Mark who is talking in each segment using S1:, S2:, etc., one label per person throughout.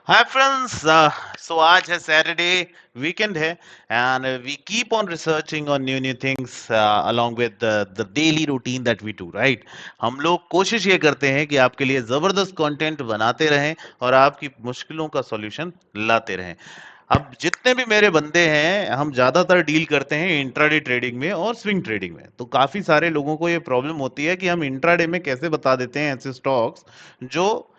S1: Hi friends, so आज है Saturday, weekend है and we keep on researching on new new things along with the daily routine that we do, right. हम लोग कोशिश ये करते हैं कि आपके लिए जबरदस्त कंटेंट बनाते रहें और आपकी मुश्किलों का सॉल्यूशन लाते रहें। अब जितने भी मेरे बंदे हैं, हम ज्यादातर डील करते हैं इंट्राडे ट्रेडिंग में और स्विंग ट्रेडिंग में। तो काफी सारे लोगों को ये प्रॉब्लम होती है कि हम इंट्राडे में कैसे बता देते हैं ऐसे स्टॉक्स जो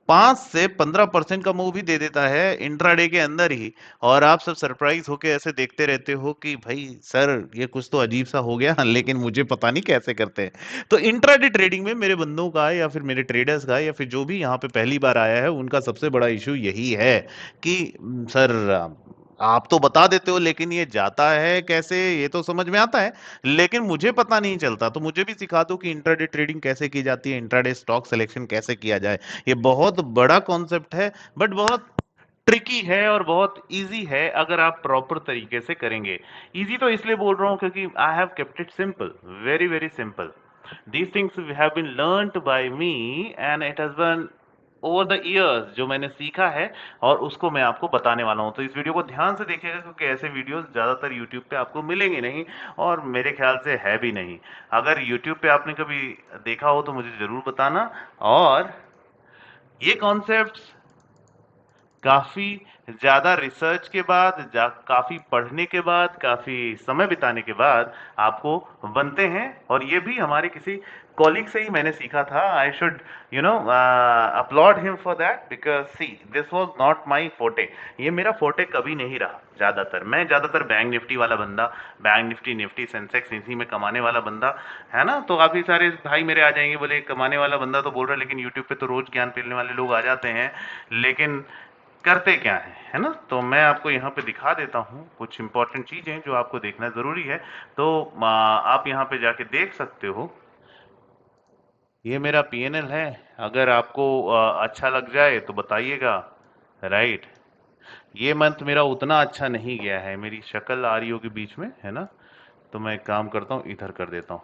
S1: 5 से 15% का मूव भी दे देता है इंट्राडे के अंदर ही, और आप सब सरप्राइज होके ऐसे देखते रहते हो कि भाई सर ये कुछ तो अजीब सा हो गया लेकिन मुझे पता नहीं कैसे करते हैं। तो इंट्राडे ट्रेडिंग में मेरे बंदों का या फिर मेरे ट्रेडर्स का या फिर जो भी यहाँ पे पहली बार आया है उनका सबसे बड़ा इशू यही है कि सर आप तो बता देते हो लेकिन ये जाता है कैसे, ये तो समझ में आता है लेकिन मुझे पता नहीं चलता। तो मुझे भी सिखा दो कि इंट्राडे ट्रेडिंग कैसे की जाती है, इंट्राडे स्टॉक सिलेक्शन कैसे किया जाए। ये बहुत बड़ा कॉन्सेप्ट है बट बहुत ट्रिकी है और बहुत इजी है अगर आप प्रॉपर तरीके से करेंगे। इजी तो इसलिए बोल रहा हूं क्योंकि I have kept it simple, very very simple. These things have been learned by me and it has been over the years जो मैंने सीखा है, और उसको मैं आपको बताने वाला हूं। तो इस वीडियो को ध्यान से देखिएगा क्योंकि ऐसे वीडियोस ज्यादातर यूट्यूब पे आपको मिलेंगे नहीं, और मेरे ख्याल से है भी नहीं। अगर यूट्यूब पे आपने कभी देखा हो तो मुझे जरूर बताना। और ये कॉन्सेप्ट्स काफ़ी ज़्यादा रिसर्च के बाद, काफ़ी पढ़ने के बाद, काफ़ी समय बिताने के बाद आपको बनते हैं। और ये भी हमारे किसी कॉलीग से ही मैंने सीखा था। I should upload him for that because see this was not my photo. ये मेरा फोटे कभी नहीं रहा। मैं ज़्यादातर बैंक निफ्टी वाला बंदा, बैंक निफ्टी, निफ्टी सेंसेक्स इसी में कमाने वाला बंदा, है ना। तो काफ़ी सारे भाई मेरे आ जाएंगे, बोले कमाने वाला बंदा तो बोल रहा है लेकिन यूट्यूब पे तो रोज़ ज्ञान पेलने वाले लोग आ जाते हैं, लेकिन करते क्या है ना। तो मैं आपको यहाँ पे दिखा देता हूँ कुछ इंपॉर्टेंट चीजें जो आपको देखना जरूरी है। तो आप यहाँ पे जाके देख सकते हो, ये मेरा पीएनएल है। अगर आपको अच्छा लग जाए तो बताइएगा, राइट। ये मंथ मेरा उतना अच्छा नहीं गया है, मेरी शक्ल आ रही होगी बीच में, है ना। तो मैं एक काम करता हूँ, इधर कर देता हूँ।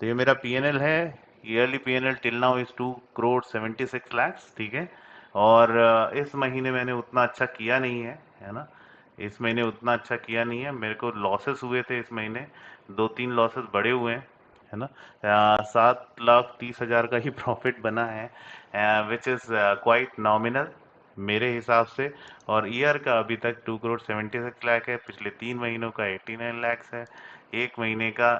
S1: तो ये मेरा पीएनएल है। Yearly PNL till now is 2 crore 76 lakh, ठीक है। और इस महीने मैंने उतना अच्छा किया नहीं है ना। इस महीने उतना अच्छा किया नहीं है, मेरे को लॉसेस हुए थे इस महीने, 2-3 लॉसेस बड़े हुए हैं, है ना। 7,30,000 का ही प्रॉफिट बना है, विच इज़ क्वाइट नॉमिनल मेरे हिसाब से। और ईयर का अभी तक 2 करोड़ 76 लाख है, पिछले 3 महीनों का 89 लैक्स है, एक महीने का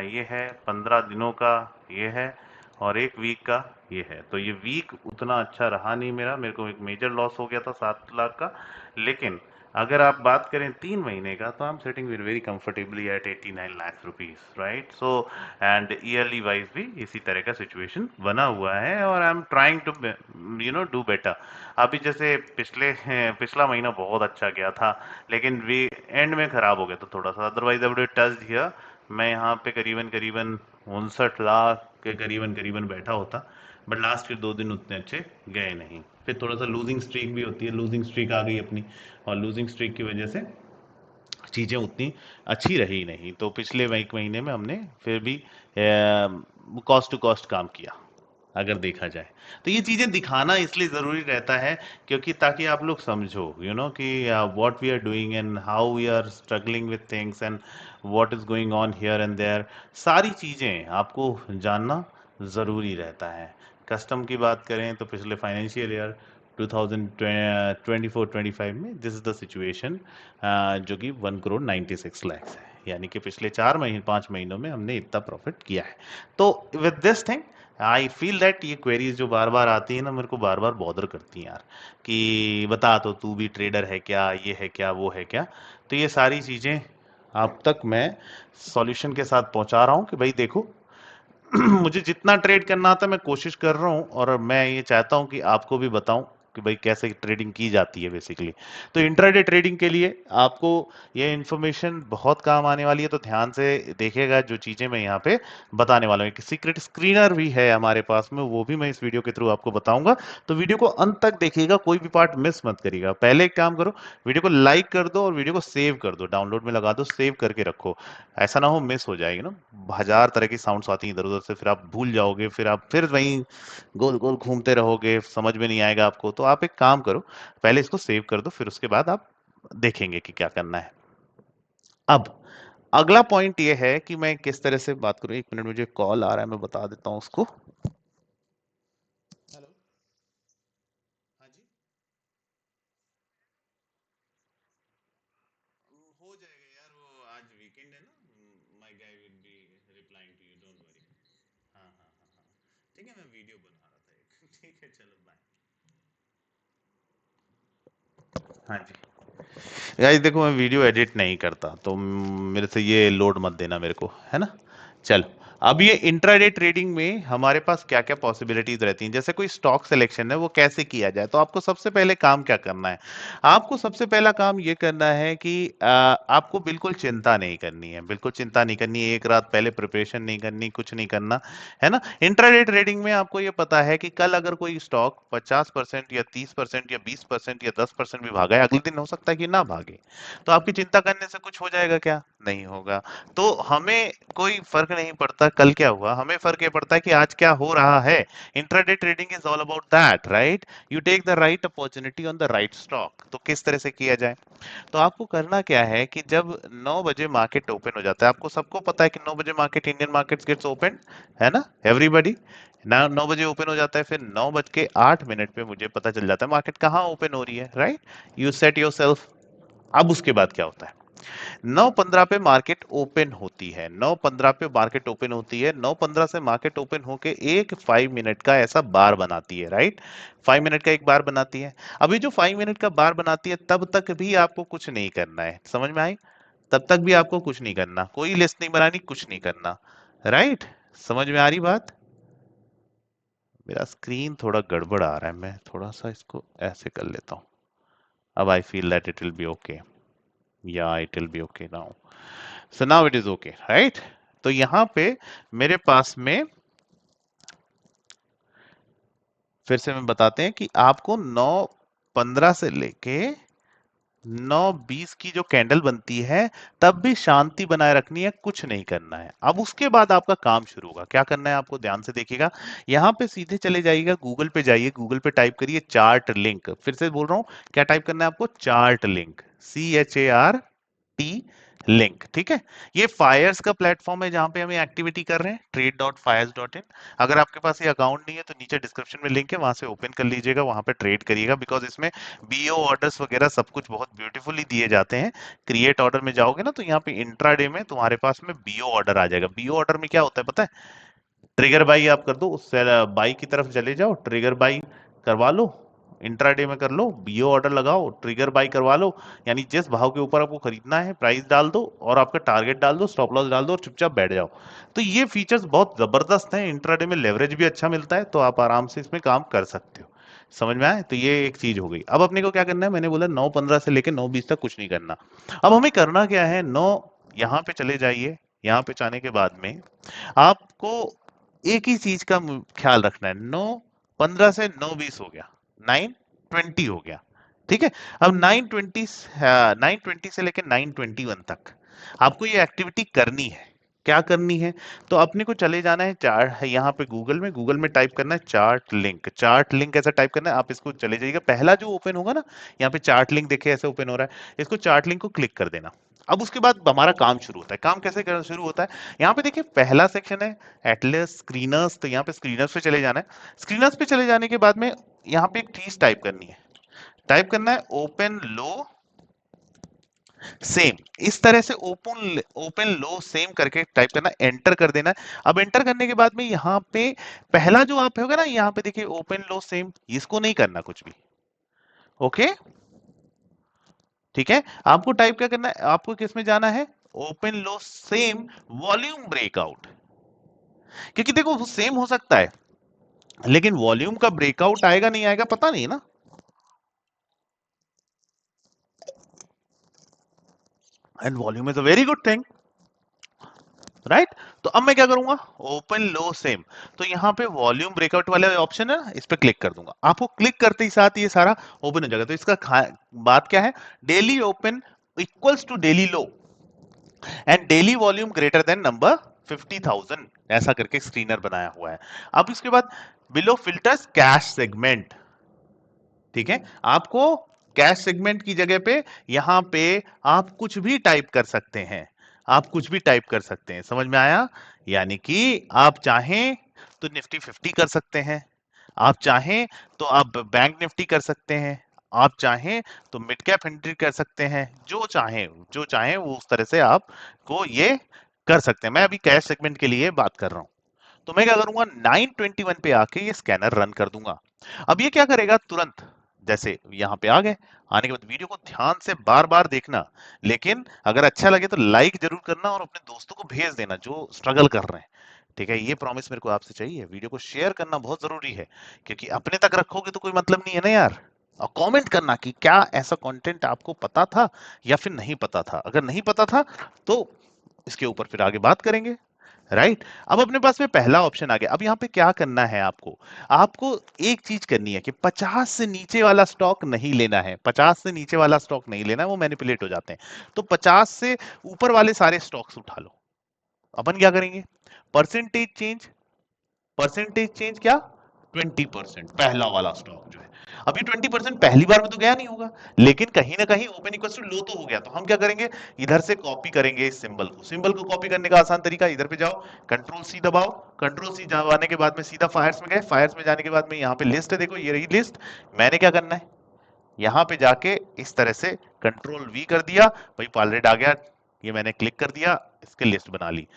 S1: ये है, 15 दिनों का ये है, और एक वीक का ये है। तो ये वीक उतना अच्छा रहा नहीं मेरा, मेरे को एक मेजर लॉस हो गया था 7 लाख का। लेकिन अगर आप बात करें 3 महीने का तो I am setting very comfortably at 89 lakh rupees, right. So and yearly wise भी इसी तरह का सिचुएशन बना हुआ है, और I am trying to do better. अभी जैसे पिछला महीना बहुत अच्छा गया था, लेकिन वे एंड में खराब हो गया था थोड़ा सा। Otherwise I would have touched here, मैं यहाँ पे करीबन करीबन 59 लाख के करीबन करीबन बैठा होता। बट लास्ट के 2 दिन उतने अच्छे गए नहीं। फिर थोड़ा सा लूजिंग स्ट्रीक भी होती है, लूजिंग स्ट्रीक आ गई अपनी, और लूजिंग स्ट्रीक की वजह से चीज़ें उतनी अच्छी रही नहीं। तो पिछले एक महीने में हमने फिर भी कॉस्ट टू कॉस्ट काम किया अगर देखा जाए। तो ये चीज़ें दिखाना इसलिए ज़रूरी रहता है क्योंकि ताकि आप लोग समझो कि what we are doing and how we are struggling with things and what is going on here and there. सारी चीज़ें आपको जानना ज़रूरी रहता है। कस्टम की बात करें तो पिछले फाइनेंशियल ईयर 2024-25 में दिस इज़ द सिचुएशन, जो कि 1 करोड़ 96 लाख है। यानी कि पिछले 4 5 महीनों में हमने इतना प्रॉफिट किया है। तो with this thing I feel that ये क्वेरीज जो बार बार आती है ना, मेरे को बार बार बॉदर करती हैं यार, कि बता तो तू भी ट्रेडर है क्या, ये है क्या, वो है क्या। तो ये सारी चीज़ें आप तक मैं सॉल्यूशन के साथ पहुंचा रहा हूं कि भाई देखो मुझे जितना ट्रेड करना आता है मैं कोशिश कर रहा हूँ, और मैं ये चाहता हूँ कि आपको भी बताऊं कि भाई कैसे ट्रेडिंग की जाती है बेसिकली। तो इंट्राडे ट्रेडिंग के लिए आपको ये इन्फॉर्मेशन बहुत काम आने वाली है, तो ध्यान से देखिएगा जो चीज़ें मैं यहाँ पे बताने वाला हूँ। एक सीक्रेट स्क्रीनर भी है हमारे पास में, वो भी मैं इस वीडियो के थ्रू आपको बताऊंगा। तो वीडियो को अंत तक देखिएगा, कोई भी पार्ट मिस मत करिएगा। पहले एक काम करो, वीडियो को लाइक कर दो और वीडियो को सेव कर दो, डाउनलोड में लगा दो, सेव करके रखो। ऐसा ना हो मिस हो जाएगी ना, हजार तरह की साउंड्स आती हैं इधर उधर से, फिर आप भूल जाओगे, फिर आप फिर वहीं गोल गोल घूमते रहोगे, समझ में नहीं आएगा आपको। तो तो आप एक काम करो, पहले इसको सेव कर दो, फिर उसके बाद आप देखेंगे कि क्या करना है। अब अगला पॉइंट ये है कि मैं किस तरह से बात करूं। एक मिनट, मुझे कॉल आ रहा है, मैं बता देता हूं उसको। हेलो। हाँ जी। हो जाएगा यार, वो आज वीकेंड है ना, my guy will be replying to you, don't worry. हाँ हाँ हाँ हाँ, ठीक है, मैं वीडियो बना रहा था एक ठीक है, चलो बाय। हाँ जी। गाइस देखो, मैं वीडियो एडिट नहीं करता, तो मेरे से ये लोड मत देना मेरे को, है ना। चलो, अब ये इंट्राडे ट्रेडिंग में हमारे पास क्या क्या पॉसिबिलिटीज रहती हैं। जैसे कोई स्टॉक सिलेक्शन है, वो कैसे किया जाए, तो आपको सबसे पहले काम क्या करना है। आपको सबसे पहला काम ये करना है कि आपको बिल्कुल चिंता नहीं करनी है, बिल्कुल चिंता नहीं करनी है, एक रात पहले प्रिपरेशन नहीं करनी, कुछ नहीं करना, है ना। इंट्राडे ट्रेडिंग में आपको ये पता है कि कल अगर कोई स्टॉक 50% या 30% या 20% या 10% भी भागा है, अगले दिन हो सकता है कि ना भागे, तो आपकी चिंता करने से कुछ हो जाएगा क्या? नहीं होगा। तो हमें कोई फर्क नहीं पड़ता कल क्या हुआ, हमें फर्क ये पड़ता है कि आज क्या हो रहा है। Intraday trading is all about that, right. You take the right opportunity on the right stock. तो किस तरह से किया जाए, तो आपको करना क्या है कि जब 9 बजे मार्केट ओपन हो जाता है, आपको सबको पता है कि 9 बजे market, Indian market gets open, है ना, एवरीबॉडी। ना 9 बजे ओपन हो जाता है, फिर 9:08 पे मुझे पता चल जाता है मार्केट कहाँ ओपन हो रही है, right. You set your self. अब उसके बाद क्या होता है, 9:15 पे मार्केट ओपन होती है, 9:15 पे मार्केट ओपन होती है, 9:15 से मार्केट ओपन होके एक 5 मिनट का ऐसा बार बनाती है, राइट। 5 मिनट का एक बार बनाती है। अभी जो 5 मिनट का बार बनाती है, तब तक भी आपको कुछ नहीं करना है, समझ में आई। तब तक भी आपको कुछ नहीं करना, कोई लिस्ट नहीं बनानी, कुछ नहीं करना, राइट। समझ में आ रही बात। मेरा स्क्रीन थोड़ा गड़बड़ आ रहा है, मैं थोड़ा सा इसको ऐसे कर लेता हूँ। अब I feel that it will be okay. या it will be okay now. So now it is okay, right. तो यहाँ पे मेरे पास में फिर से मैं बताते हैं कि आपको 9:15 से लेके 9:20 की जो कैंडल बनती है, तब भी शांति बनाए रखनी है, कुछ नहीं करना है। अब उसके बाद आपका काम शुरू होगा। क्या करना है आपको, ध्यान से देखिएगा। यहाँ पे सीधे चले जाइएगा, गूगल पे जाइए, गूगल पे टाइप करिए चार्ट लिंक। फिर से बोल रहा हूँ, क्या टाइप करना है आपको, चार्ट लिंक, CHART लिंक, ठीक है। ये फायर्स का प्लेटफॉर्म है, जहां पे हमें एक्टिविटी कर रहे हैं, trade.fires.in। अगर आपके पास ये अकाउंट नहीं है, तो नीचे डिस्क्रिप्शन में लिंक है, वहां से ओपन कर लीजिएगा, वहां पे ट्रेड करिएगा, बिकॉज इसमें बीओ ऑर्डर्स वगैरह सब कुछ बहुत ब्यूटीफुली दिए जाते हैं। क्रिएट ऑर्डर में जाओगे ना, तो यहाँ पे इंट्राडे में तुम्हारे पास में बीओ ऑर्डर आ जाएगा। बीओ ऑर्डर में क्या होता है पता है, ट्रिगर बाई आप कर दो, उस बाई की तरफ चले जाओ, ट्रिगर बाई करवा लो, इंट्राडे में कर लो, बीओ ऑर्डर लगाओ, ट्रिगर बाई करवा लो। यानी जिस भाव के ऊपर आपको खरीदना है, प्राइस डाल दो और आपका टारगेट डाल दो, स्टॉप लॉस डाल दो और चुपचाप बैठ जाओ। तो ये फीचर्स बहुत जबरदस्त हैं, इंट्राडे में लेवरेज भी अच्छा मिलता है, तो आप आराम से इसमें काम कर सकते हो। समझ में आए, तो ये एक चीज हो गई। अब अपने को क्या करना है, मैंने बोला 9:15 से लेकर 9:20 तक कुछ नहीं करना। अब हमें करना क्या है, यहाँ पे चले जाइए। यहाँ पे जाने के बाद में आपको एक ही चीज का ख्याल रखना है, 9:15 से 9:20 हो गया, 9:20 हो गया, ठीक है। अब 9:20 से लेकर 9:21 तक आपको ये एक्टिविटी करनी है। क्या करनी है, तो अपने को चले जाना है चार्ट, यहाँ पे गूगल में टाइप करना है चार्ट लिंक। चार्ट लिंक ऐसा टाइप करना है, आप इसको चले जाइएगा, पहला जो ओपन होगा ना, यहाँ पे चार्ट लिंक देखे ऐसे ओपन हो रहा है, इसको चार्ट लिंक को क्लिक कर देना। अब उसके बाद हमारा काम शुरू होता है। काम कैसे शुरू होता है, यहाँ पे देखिए पहला सेक्शन है एटलस स्क्रीनर्स, तो यहाँ पे स्क्रीनर्स पे चले जाना है। स्क्रीनर्स पे चले जाने के बाद में यहाँ पे एक चीज टाइप करनी है, टाइप करना है ओपन लो सेम। इस तरह से ओपन ओपन लो सेम करके टाइप करना, एंटर कर देना है। अब एंटर करने के बाद में यहाँ पे पहला जो आप होगा ना, यहाँ पे देखिए ओपन लो सेम, इसको नहीं करना कुछ भी, ओके, ठीक है। आपको टाइप क्या करना है, आपको किस में जाना है, ओपन लो सेम वॉल्यूम ब्रेकआउट। क्योंकि देखो वो सेम हो सकता है, लेकिन वॉल्यूम का ब्रेकआउट आएगा नहीं आएगा पता नहीं ना। And volume is a very good thing, right. तो अब मैं क्या करूंगा, ओपन लो सेम, तो यहाँ पे वॉल्यूम ब्रेकआउट वाला ऑप्शन है ना, इस पे क्लिक कर दूंगा। आपको क्लिक करते ही साथ ये सारा ओपन हो जाएगा। तो इसका बात क्या है, daily open equals to daily low and daily volume greater than number 50,000, ऐसा करके स्क्रीनर बनाया हुआ है। अब इसके बाद बिलो फिल्टर्स कैश सेगमेंट, ठीक है, आपको कैश सेगमेंट की जगह पे यहां पे आप कुछ भी टाइप कर सकते हैं, आप कुछ भी टाइप कर सकते हैं, समझ में आया? यानी कि आप चाहें तो निफ्टी 50 कर सकते हैं, आप चाहें तो आप बैंक निफ्टी कर सकते हैं, आप चाहें तो मिड कैप 100 कर सकते हैं, जो चाहें वो उस तरह से आपको ये कर सकते हैं। मैं अभी कैश सेगमेंट के लिए बात कर रहा हूं। तो मैं क्या करूंगा, 921 पे आके ये स्कैनर रन कर दूंगा। अब ये क्या करेगा तुरंत, जैसे यहाँ पे आ गए, आने के बाद वीडियो को ध्यान से बार बार देखना, लेकिन अगर अच्छा लगे तो लाइक जरूर करना और अपने दोस्तों को भेज देना जो स्ट्रगल कर रहे हैं। ठीक है, ये प्रॉमिस मेरे को आपसे चाहिए। वीडियो को शेयर करना बहुत जरूरी है, क्योंकि अपने तक रखोगे तो कोई मतलब नहीं है ना यार। और कमेंट करना कि क्या ऐसा कंटेंट आपको पता था या फिर नहीं पता था। अगर नहीं पता था तो इसके ऊपर फिर आगे बात करेंगे, राइट? अब अपने पास में पहला ऑप्शन आ गया। अब यहाँ पे क्या करना है आपको, आपको एक चीज करनी है कि 50 से नीचे वाला स्टॉक नहीं लेना है, 50 से नीचे वाला स्टॉक नहीं लेना है, वो मैनिपुलेट हो जाते हैं। तो 50 से ऊपर वाले सारे स्टॉक्स उठा लो। अपन क्या करेंगे, परसेंटेज चेंज, परसेंटेज चेंज क्या, 20%, पहला वाला स्टॉक जो है। अभी 20% पहली बार में तो गया नहीं होगा, लेकिन कहीं ना कहीं ओपन इक्वल टू लो तो हो गया। तो हम क्या करेंगे, इधर से कॉपी करेंगे इस सिंबल को। सिंबल को कॉपी करने का आसान तरीका, इधर पे जाओ, कंट्रोल सी दबाओ, कंट्रोल सी दबाने के बाद में सीधा फायर्स में गए, फायर्स में जाने के बाद में यहाँ पे लिस्ट है, देखो ये रही लिस्ट। मैंने क्या करना है, यहाँ पे जाके इस तरह से कंट्रोल वी कर दिया, भाई पालरेड आ गया, ये मैंने क्लिक कर दिया, इसकी लिस्ट बना ली।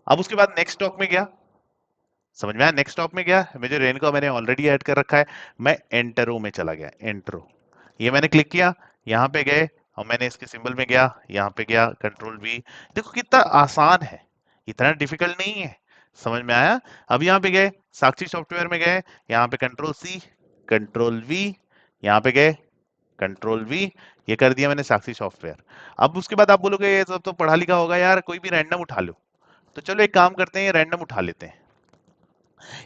S1: अब उसके बाद नेक्स्ट स्टॉक में गया, समझ में आया, नेक्स्ट स्टॉप में गया, मुझे रेन को मैंने ऑलरेडी ऐड कर रखा है, मैं एंटरो में चला गया, एंटरो, ये मैंने क्लिक किया, यहाँ पे गए और मैंने इसके सिंबल में गया, यहाँ पे गया, कंट्रोल वी। देखो कितना आसान है, इतना डिफिकल्ट नहीं है, समझ में आया? अब यहाँ पे गए, साक्षी सॉफ्टवेयर में गए, यहाँ पे कंट्रोल सी, कंट्रोल वी, यहाँ पे गए, कंट्रोल वी, ये कर दिया मैंने साक्षी सॉफ्टवेयर। अब उसके बाद आप बोलोगे ये सब तो पढ़ा लिखा होगा यार, कोई भी रैंडम उठा लो। तो चलो एक काम करते हैं, रैंडम उठा लेते हैं।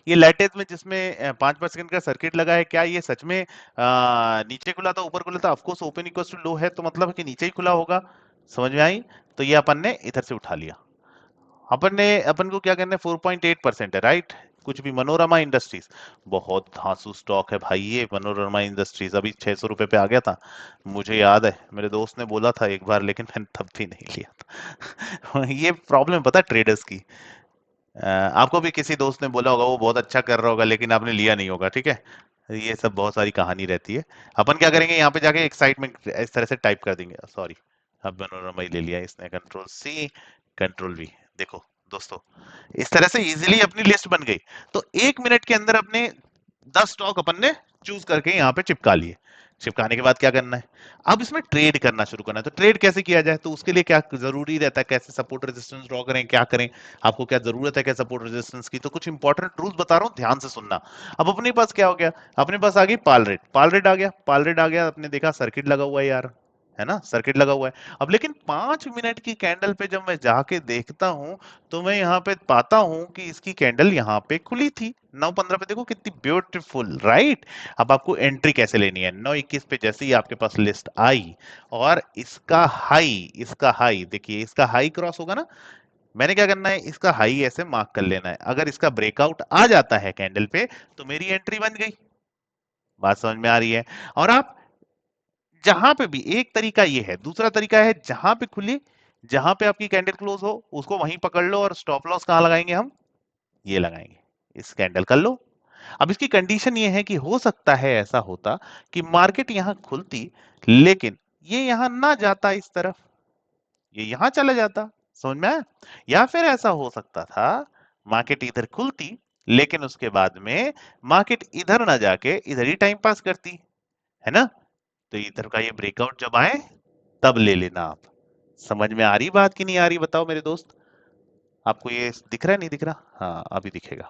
S1: ये लैटेज में जिसमें 5 सेकंड का सर्किट लगा है, क्या ये सच में नीचे खुला था ऊपर खुला था? Of course open equal to low है, तो मतलब है कि नीचे ही खुला होगा, समझ में आई? तो ये अपन ने इधर से उठा लिया। अपन को क्या करना है, 4.8% है, राइट? कुछ भी, मनोरमा इंडस्ट्रीज, बहुत धांसू स्टॉक है भाई ये मनोरमा इंडस्ट्रीज, अभी 600 रुपए पे आ गया था, मुझे याद है मेरे दोस्त ने बोला था एक बार, लेकिन मैंने तब भी नहीं लिया था ये प्रॉब्लम पता है ट्रेडर्स की। आपको भी किसी दोस्त ने बोला होगा, वो बहुत अच्छा कर रहा होगा लेकिन आपने लिया नहीं होगा, ठीक है? ये सब बहुत सारी कहानी रहती है। अपन क्या करेंगे, यहाँ पे जाके एक साइड में इस तरह से टाइप कर देंगे, सॉरी, अब मनोरमा ही ले लिया इसने, कंट्रोल सी, कंट्रोल वी। देखो दोस्तों, इस तरह से इजीली अपनी लिस्ट बन गई। तो 1 मिनट के अंदर अपने 10 स्टॉक अपन ने चूज करके यहाँ पे चिपका लिए। चिपकाने के बाद क्या करना है, अब इसमें ट्रेड करना शुरू करना है। तो ट्रेड कैसे किया जाए, तो उसके लिए क्या जरूरी रहता है, कैसे सपोर्ट रेजिस्टेंस ड्रॉ करें, क्या करें, आपको क्या जरूरत है, क्या सपोर्ट रेजिस्टेंस की, तो कुछ इंपॉर्टेंट रूल्स बता रहा हूँ, ध्यान से सुनना। अब अपने पास क्या हो गया, अपने पास आ गई पाल रेट, पाल रेट आ गया, पाल रेट आ गया, आपने देखा सर्किट लगा हुआ है यार, है ना, सर्किट लगा हुआ है। अब लेकिन 5 मिनट की कैंडल पे जब मैं जाके देखता हूं, तो मैं यहाँ पे पाता हूं कि इसकी कैंडल यहाँ पे खुली थी 9:15 पे, देखो कितनी ब्यूटीफुल, राइट? अब आपको एंट्री कैसे लेनी है, 9:21 पे जैसे ही आपके पास लिस्ट आई और इसका हाई देखिए, इसका हाई क्रॉस होगा ना, मैंने क्या करना है, इसका हाई ऐसे मार्क कर लेना है। अगर इसका ब्रेकआउट आ जाता है कैंडल पे, तो मेरी एंट्री बन गई। बात समझ में आ रही है? और आप जहां पे भी, एक तरीका ये है, दूसरा तरीका है जहां पे खुली, जहां पे आपकी कैंडल क्लोज हो उसको वहीं पकड़ लो, और स्टॉप लॉस कहां लगाएंगे हम, ये लगाएंगे, इस कैंडल कर लो। अब इसकी कंडीशन ये है कि हो सकता है ऐसा होता कि मार्केट यहां खुलती, लेकिन ये यहां ना जाता इस तरफ, ये यहां चला जाता, समझ में आया? या फिर ऐसा हो सकता था, मार्केट इधर खुलती, लेकिन उसके बाद में मार्केट इधर ना जाके इधर ही टाइम पास करती, है ना? तो इधर का ये ब्रेकआउट जब आए तब ले लेना आप। समझ में आ रही बात कि नहीं आ रही, बताओ मेरे दोस्त? आपको ये दिख रहा है, नहीं दिख रहा? हाँ अभी दिखेगा।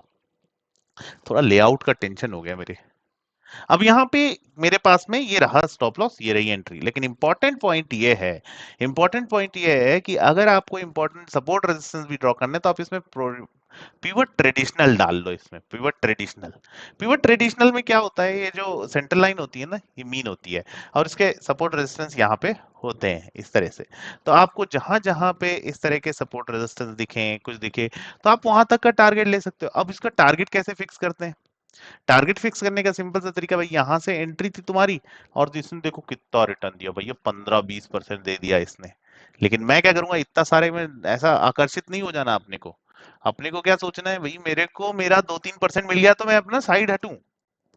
S1: थोड़ा लेआउट का टेंशन हो गया मेरे। अब यहाँ पे मेरे पास में ये रहा स्टॉप लॉस, ये रही एंट्री, लेकिन इंपॉर्टेंट पॉइंट ये है कि अगर आपको इंपॉर्टेंट सपोर्ट रेजिस्टेंस भी ड्रॉ करना है, तो आप इसमें पिवट ट्रेडिशनल डाल लो, इसमें पिवट ट्रेडिशनल। पिवट ट्रेडिशनल में क्या होता है, ये जो सेंटर लाइन होती है ना, ये मीन होती है, और इसके सपोर्ट रेजिस्टेंस यहाँ पे होते हैं इस तरह से। तो आपको जहां जहां पे इस तरह के सपोर्ट रेजिस्टेंस दिखे, कुछ दिखे, तो आप वहां तक का टारगेट ले सकते हो। अब इसका टारगेट कैसे फिक्स करते हैं, टारगेट फिक्स करने का सिंपल सा तरीका भाई, यहाँ से एंट्री थी तुम्हारी और इसने देखो कितना रिटर्न दिया भैया, 15-20% दे दिया इसने। लेकिन मैं क्या करूंगा, इतना सारे में ऐसा आकर्षित नहीं हो जाना अपने को। अपने को क्या सोचना है भाई, मेरे को मेरा 2-3% मिल गया तो मैं अपना साइड हटूं।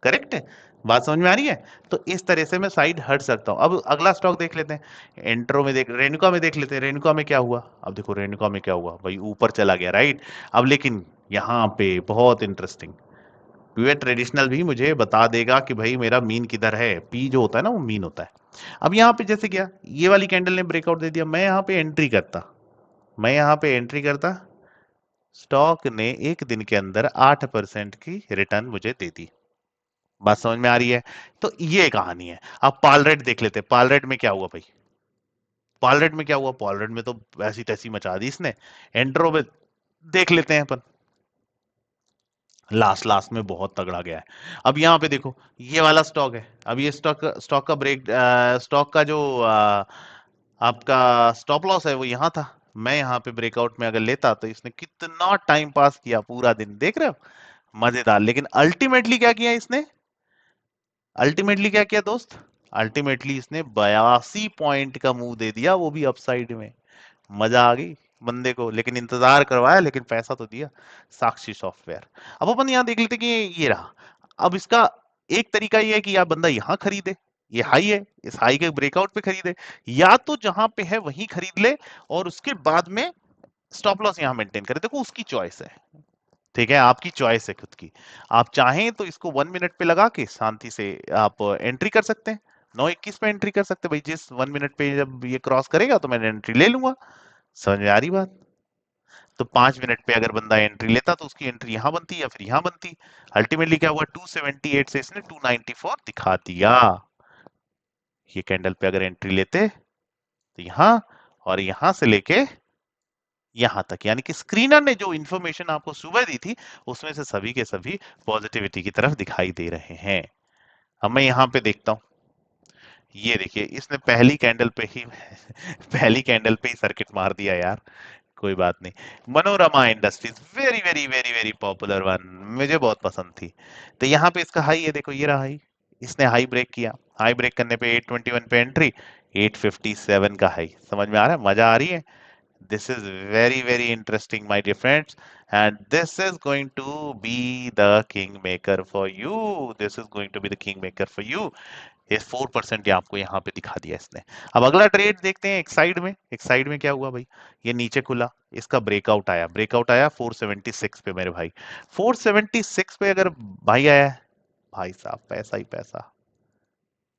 S1: करेक्ट है, बात समझ में आ रही है? तो इस तरह से मैं साइड हट सकता हूँ। अब अगला स्टॉक देख लेते हैं, एंट्रो में देख, रेनुका में देख लेते हैं, रेनुका में क्या हुआ। अब देखो रेनुका में क्या हुआ भाई, ऊपर चला गया राइट। अब लेकिन यहाँ पे बहुत इंटरेस्टिंग, पिवट ट्रेडिशनल भी मुझे बता देगा कि भाई मेरा मीन किधर है, पी जो होता है ना वो मीन होता है। अब यहाँ पे जैसे क्या, ये वाली कैंडल ने ब्रेकआउट दे दिया, मैं यहाँ पे एंट्री करता, मैं यहाँ पे एंट्री करता, स्टॉक ने एक दिन के अंदर 8% की रिटर्न मुझे दे दी। बात समझ में आ रही है? तो ये कहानी है। अब पालरेड देख लेते हैं, पालरेड में क्या हुआ भाई, पालरेड में क्या हुआ, पालरेड में तो ऐसी तैसी मचा दी इसने। एंड्रो में देख लेते हैं अपन, लास्ट लास्ट में बहुत तगड़ा गया है। अब यहाँ पे देखो, ये वाला स्टॉक है, अब ये स्टॉक स्टॉक का ब्रेक, स्टॉक का जो आपका स्टॉप लॉस है वो यहाँ था। मैं यहाँ पे ब्रेकआउट में अगर लेता तो इसने कितना टाइम पास किया, पूरा दिन देख रहे हो, मजेदार। लेकिन अल्टीमेटली क्या किया इसने, अल्टीमेटली क्या किया दोस्त, अल्टीमेटली इसने 82 पॉइंट का मुंह दे दिया, वो भी अपसाइड में। मजा आ गई बंदे को, लेकिन इंतजार करवाया, लेकिन पैसा तो दिया। साक्षी सॉफ्टवेयर। अब अपन यहाँ देख लेते कि ये रहा। अब इसका एक तरीका ये है कि या बंदा यहाँ खरीदे, ये हाई है, इस हाई के ब्रेकआउट पे खरीदे, या तो जहां पे है वहीं खरीद ले और उसके बाद में स्टॉप लॉस यहाँ मेंटेन करे। देखो उसकी चॉइस है, ठीक है, आपकी चॉइस है खुद की। आप चाहें तो इसको 1 मिनट पे लगा के शांति से आप एंट्री कर सकते हैं, 9:21 पे एंट्री कर सकते हैं भाई, जिस 1 मिनट पे जब ये क्रॉस करेगा तो मैं एंट्री ले लूंगा। समझ में आ रही बात? तो 5 मिनट पे अगर बंदा एंट्री लेता तो उसकी एंट्री यहाँ बनती या फिर यहाँ बनती। अल्टीमेटली क्या हुआ, 278 से इसने 294 दिखा दिया। ये कैंडल पे अगर एंट्री लेते तो यहाँ, और यहाँ से लेके यहाँ तक, यानी कि स्क्रीनर ने जो इंफॉर्मेशन आपको सुबह दी थी उसमें से सभी के सभी पॉजिटिविटी की तरफ दिखाई दे रहे हैं। अब मैं यहाँ पे देखता हूँ, ये देखिए इसने पहली कैंडल पे ही पहली कैंडल पे ही सर्किट मार दिया यार। कोई बात नहीं, Manorama industries, very very very very popular one, मुझे बहुत पसंद थी। तो यहाँ पे इसका हाई है, देखो ये रहा हाई, इसने हाई ब्रेक किया, हाई ब्रेक करने पे 821 पे एंट्री, 857 का हाई। समझ में आ रहा है, मजा आ रही है? This is very, very interesting, my dear friends. And this is going to be the kingmaker for you. This is going to be the kingmaker for you. ये 4% ये आपको यहाँ पे दिखा दिया इसने। अब अगला ट्रेड देखते हैं, एक साइड में, एक साइड में क्या हुआ भाई, ये नीचे खुला, इसका ब्रेकआउट आया, ब्रेकआउट आया 476 पे मेरे भाई। 476 पे अगर भाई आया है, भाई साहब पैसा ही पैसा,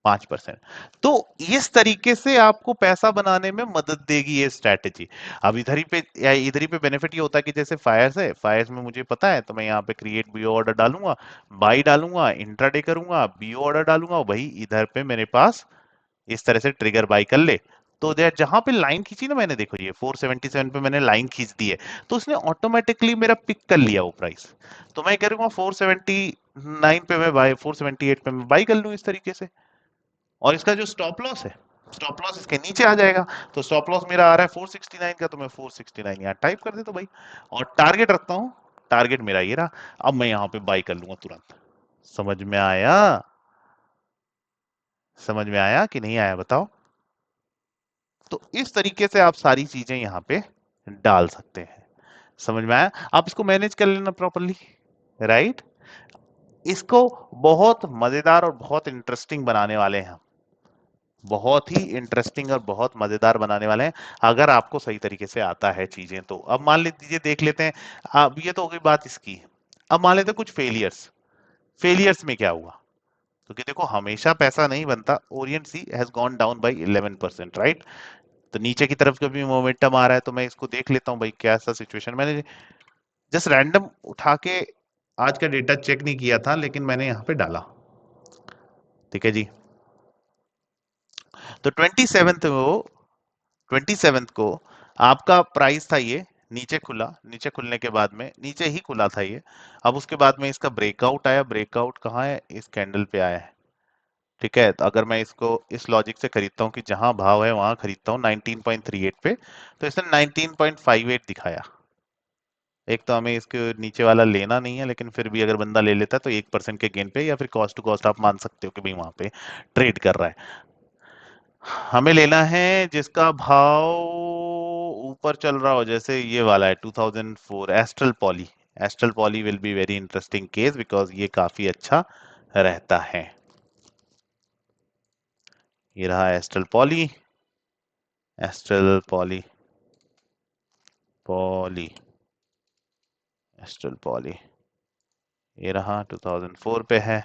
S1: 5%। तो इस तरीके से आपको पैसा बनाने में मदद देगी ये स्ट्रैटेजी। अब इधर ही पे, या इधर ही पे बेनिफिट ये होता है कि जैसे फायर्स है, फायर्स में मुझे पता है तो मैं यहाँ पे क्रिएट बीओ ऑर्डर डालूंगा, बाई डालूंगा, इंट्राडे करूंगा, बीओ ऑर्डर डालूंगा, वही इधर पे मेरे पास इस तरह से ट्रिगर बाई कर ले। तो जहां पे लाइन खींची ना मैंने, देखो ये 477 पे मैंने लाइन खींच दी है, तो उसने ऑटोमेटिकली मेरा पिक कर लिया वो प्राइस। तो मैं करूंगा 479 पे मैं बाई, 478 पे मैं बाई कर लूं इस तरीके से। और इसका जो स्टॉप लॉस है, स्टॉप लॉस इसके नीचे आ जाएगा। तो स्टॉप लॉस मेरा आ रहा है 469 का, तो मैं 469 यहाँ टाइप कर देता हूँ भाई, और टारगेट रखता हूँ, टारगेट मेरा ये रहा। अब मैं यहाँ पे बाई कर लूंगा तुरंत। समझ में आया? समझ में आया कि नहीं आया बताओ? तो इस तरीके से आप सारी चीजें यहाँ पे डाल सकते हैं। समझ में आया? आप इसको मैनेज कर लेना प्रॉपरली, राइट? इसको बहुत मजेदार और बहुत इंटरेस्टिंग बनाने वाले हैं हम, बहुत ही इंटरेस्टिंग और बहुत मजेदार बनाने वाले हैं, अगर आपको सही तरीके से आता है चीजें तो। अब मान लीजिए, देख लेते हैं, अब ये तो हो गई बात इसकी। अब मान लेते हैं कुछ फेलियर्स, फेलियर्स में क्या हुआ, क्योंकि देखो हमेशा पैसा नहीं बनता। Orient C has gone down by 11%, right? तो नीचे की तरफ कभी मोमेंटम आ रहा है तो मैं इसको देख लेता हूँ भाई क्या सा सिचुएशन। मैंने जस्ट रैंडम उठा के आज का डेटा चेक नहीं किया था, लेकिन मैंने यहाँ पे डाला, ठीक है जी। तो 27th को आपका प्राइस था ये, नीचे खुला, नीचे खुलने के बाद में नीचे ही खुला था ये। अब उसके बाद में इसका ब्रेकआउट आया, ब्रेकआउट कहाँ है, इस कैंडल पे आया है, ठीक है। तो अगर मैं इसको इस लॉजिक से खरीदता हूँ कि जहां भाव है वहां खरीदता हूँ 19.38 पे, तो इसने 19.58 दिखाया, एक तो हमें इसके नीचे वाला लेना नहीं है, लेकिन फिर भी अगर बंदा ले लेता है तो 1% के गेन पे या फिर कॉस्ट टू कॉस्ट आप मान सकते हो कि भाई वहां पे ट्रेड कर रहा है। हमें लेना है जिसका भाव ऊपर चल रहा हो, जैसे ये वाला है 2004 astral poly. Astral poly will be very interesting case because ये काफी अच्छा रहता है। ये रहा astral poly. Astral poly, poly, astral poly, ये रहा 2004 पे है।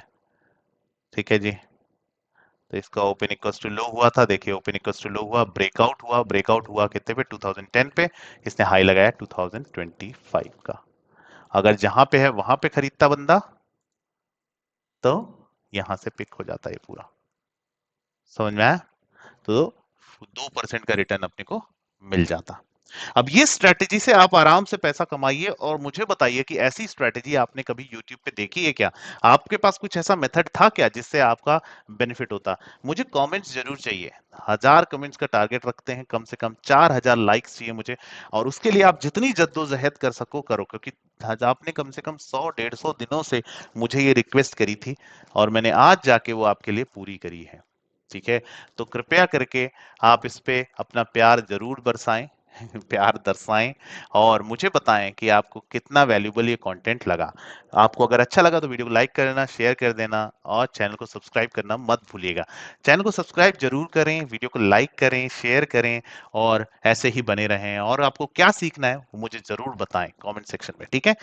S1: ठीक है जी। तो इसका ओपन इक्वल्स टू लो हुआ था, देखिए ओपन इक्वल्स टू लो हुआ, ब्रेकआउट हुआ, ब्रेकआउट हुआ कितने पे 2010 पे, इसने हाई लगाया 2025 का। अगर जहां पे है वहां पे खरीदता बंदा तो यहां से पिक हो जाता है ये पूरा। समझ में आया? तो 2% का रिटर्न अपने को मिल जाता। अब ये स्ट्रेटेजी से आप आराम से पैसा कमाइए और मुझे बताइए कि ऐसी स्ट्रेटेजी आपने कभी यूट्यूब पे देखी है क्या? आपके पास कुछ ऐसा मेथड था क्या जिससे आपका बेनिफिट होता? मुझे कमेंट्स जरूर चाहिए। 1000 कमेंट्स का टारगेट रखते हैं, कम से कम 4000 लाइक्स चाहिए मुझे। और उसके लिए आप जितनी जद्दोजहद कर सको करो, क्योंकि आपने कम से कम 100-150 दिनों से मुझे ये रिक्वेस्ट करी थी और मैंने आज जाके वो आपके लिए पूरी करी है। ठीक है? तो कृपया करके आप इस पे अपना प्यार जरूर बरसाएं, प्यार दर्शाएं और मुझे बताएं कि आपको कितना वैल्यूबल ये कंटेंट लगा। आपको अगर अच्छा लगा तो वीडियो को लाइक कर देना, शेयर कर देना और चैनल को सब्सक्राइब करना मत भूलिएगा। चैनल को सब्सक्राइब जरूर करें, वीडियो को लाइक करें, शेयर करें और ऐसे ही बने रहें। और आपको क्या सीखना है वो मुझे जरूर बताएं कमेंट सेक्शन में। ठीक है?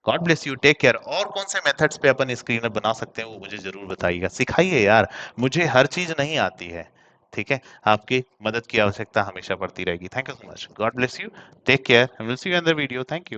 S1: God bless you, take care. और कौन से मेथड्स पे अपन स्क्रीनर बना सकते हैं वो मुझे जरूर बताइएगा, सिखाइए यार, मुझे हर चीज नहीं आती है। ठीक है? आपकी मदद की आवश्यकता हमेशा पड़ती रहेगी। Thank you so much, God bless you, take care, will see you in the video, thank you.